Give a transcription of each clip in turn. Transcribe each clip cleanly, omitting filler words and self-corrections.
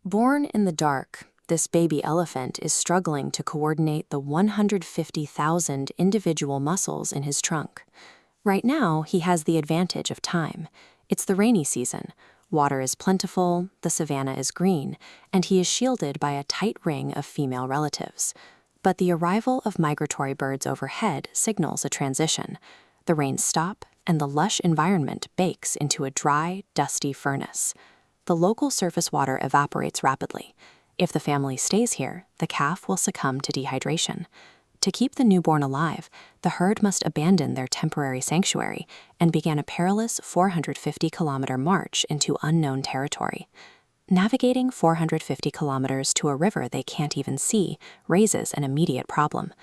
Born in the dark, this baby elephant is struggling to coordinate the 150,000 individual muscles in his trunk. Right now, he has the advantage of time. It's the rainy season. Water is plentiful, the savanna is green, and he is shielded by a tight ring of female relatives. But the arrival of migratory birds overhead signals a transition. The rains stop, and the lush environment bakes into a dry, dusty furnace. The local surface water evaporates rapidly. If the family stays here, the calf will succumb to dehydration. To keep the newborn alive, the herd must abandon their temporary sanctuary and begin a perilous 450-kilometer march into unknown territory. Navigating 450 kilometers to a river they can't even see raises an immediate problem.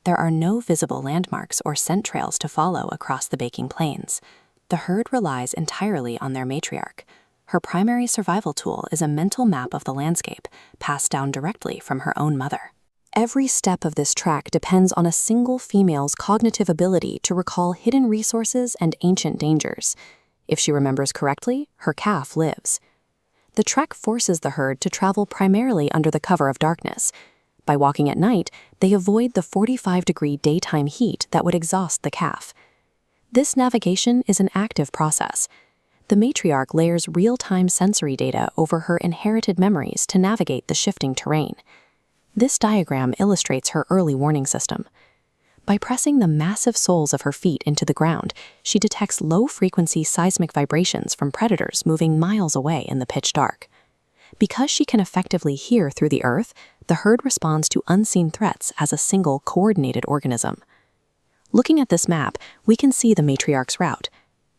There are no visible landmarks or scent trails to follow across the baking plains. The herd relies entirely on their matriarch. Her primary survival tool is a mental map of the landscape, passed down directly from her own mother. Every step of this track depends on a single female's cognitive ability to recall hidden resources and ancient dangers. If she remembers correctly, her calf lives. The trek forces the herd to travel primarily under the cover of darkness. By walking at night, they avoid the 45-degree daytime heat that would exhaust the calf. This navigation is an active process. The matriarch layers real-time sensory data over her inherited memories to navigate the shifting terrain. This diagram illustrates her early warning system. By pressing the massive soles of her feet into the ground, she detects low-frequency seismic vibrations from predators moving miles away in the pitch dark. Because she can effectively hear through the earth, the herd responds to unseen threats as a single coordinated organism. Looking at this map, we can see the matriarch's route.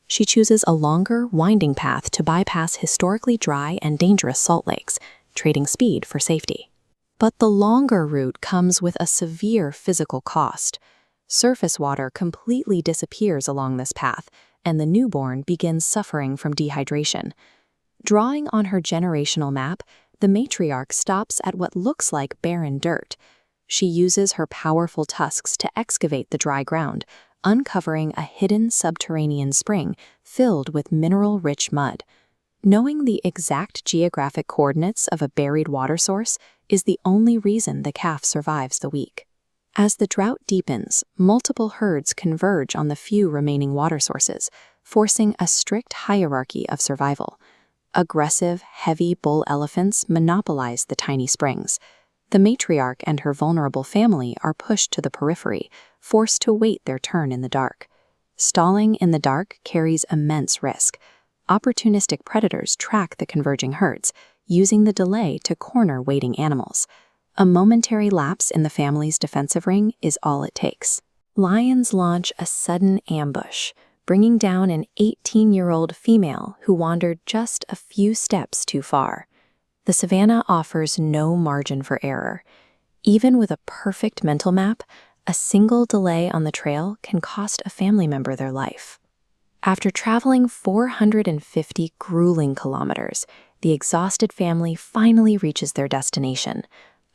She chooses a longer, winding path to bypass historically dry and dangerous salt lakes, trading speed for safety. But the longer route comes with a severe physical cost. Surface water completely disappears along this path, and the newborn begins suffering from dehydration. Drawing on her generational map, the matriarch stops at what looks like barren dirt. She uses her powerful tusks to excavate the dry ground, uncovering a hidden subterranean spring filled with mineral-rich mud. Knowing the exact geographic coordinates of a buried water source is the only reason the calf survives the week. As the drought deepens, multiple herds converge on the few remaining water sources, forcing a strict hierarchy of survival. Aggressive, heavy bull elephants monopolize the tiny springs. The matriarch and her vulnerable family are pushed to the periphery, forced to wait their turn in the dark. Stalling in the dark carries immense risk. Opportunistic predators track the converging herds, using the delay to corner waiting animals. A momentary lapse in the family's defensive ring is all it takes. Lions launch a sudden ambush, bringing down an 18-year-old female who wandered just a few steps too far. The savanna offers no margin for error. Even with a perfect mental map, a single delay on the trail can cost a family member their life. After traveling 450 grueling kilometers, the exhausted family finally reaches their destination,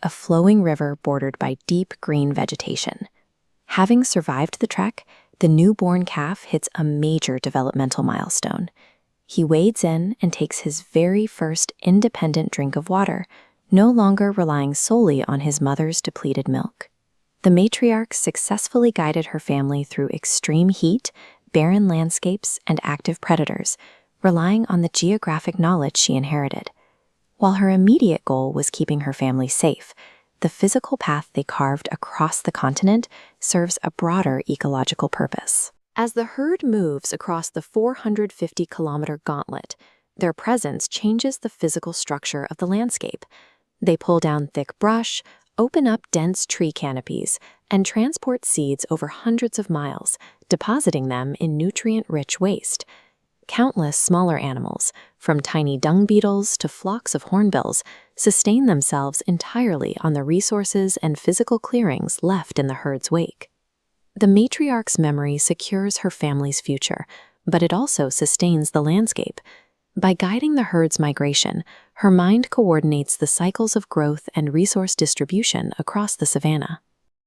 a flowing river bordered by deep green vegetation. Having survived the trek, the newborn calf hits a major developmental milestone. He wades in and takes his very first independent drink of water, no longer relying solely on his mother's depleted milk. The matriarch successfully guided her family through extreme heat, barren landscapes, and active predators, relying on the geographic knowledge she inherited. While her immediate goal was keeping her family safe, the physical path they carved across the continent serves a broader ecological purpose. As the herd moves across the 450-kilometer gauntlet, their presence changes the physical structure of the landscape. They pull down thick brush, open up dense tree canopies, and transport seeds over hundreds of miles, depositing them in nutrient-rich waste. Countless smaller animals, from tiny dung beetles to flocks of hornbills, sustain themselves entirely on the resources and physical clearings left in the herd's wake. The matriarch's memory secures her family's future, but it also sustains the landscape. By guiding the herd's migration, her mind coordinates the cycles of growth and resource distribution across the savanna.